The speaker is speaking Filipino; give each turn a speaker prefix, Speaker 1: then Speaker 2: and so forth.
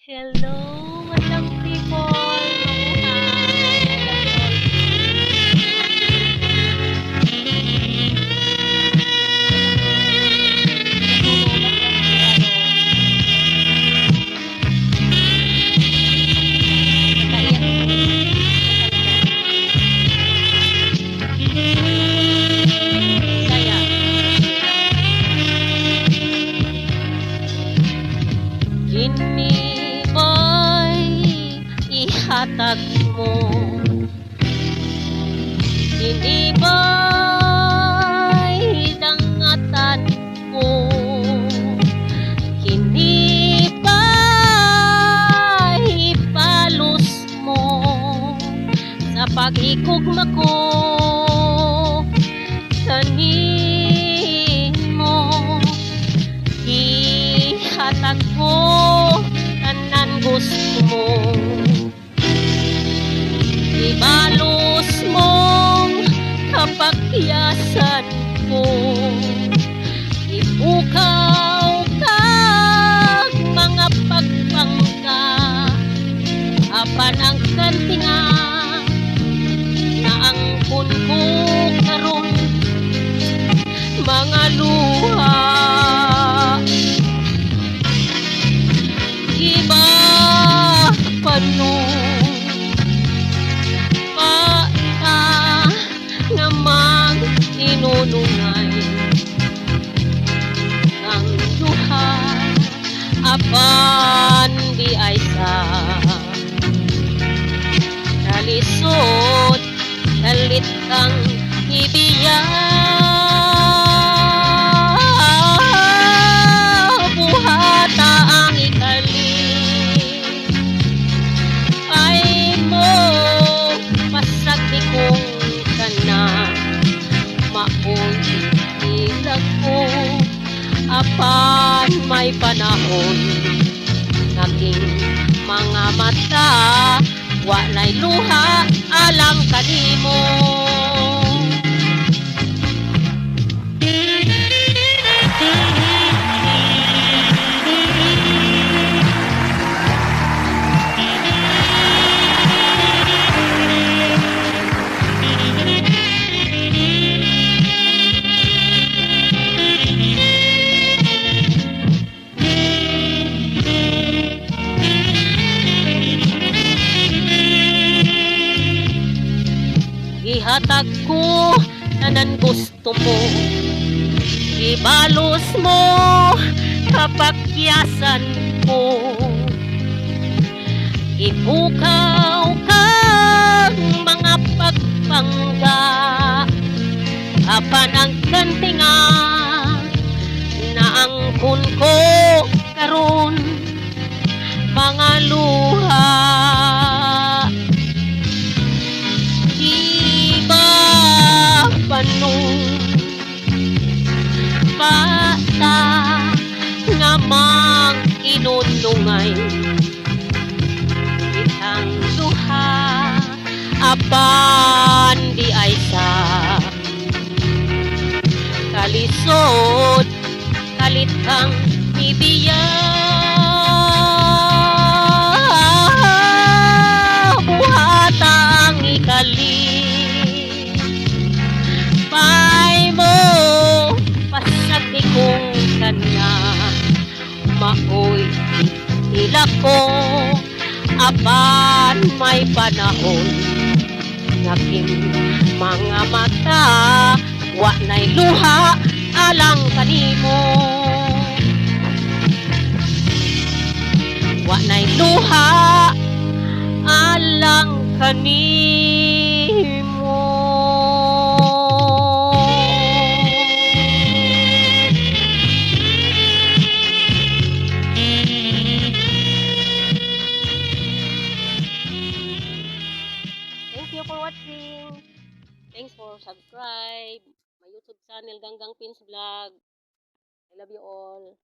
Speaker 1: Hello, madlang people! Kini ba'y ihatag mo? Kini ba'y dangatan mo? Kini ba'y ipalos mo sa pag-ikugma ko kanimo? Ihatag ko tanan gusto mo, ibalos mong kapakyasan ko, ipukaw kag mga pagpangka, apan ang kantinga na ang ko karon mga luha. Iba pano pa nga mag-inunungay ang duha, apan di ay sa nalisod kalit kang ibiyay. Apan may panahon naging mga mata walay luha alang kanimo. Ihatag ko tanan gusto mo, ibalos mo kapakyasan ko, ipukaw kang mga pagpangga, apan ang kantinga na ang ko karon mga luha. Bata nga mag-inunungay itang duha, apan di ay sa kalisod kalit kang ibiyay. Buhata ang ikali kung kanya maoy tila ko, apan may panahon naking mga mata walay luha alang kanimo, walay luha alang kanimo. Thank you for watching. Thanks for subscribe my YouTube channel Ganggang Pins Vlog. I love you all.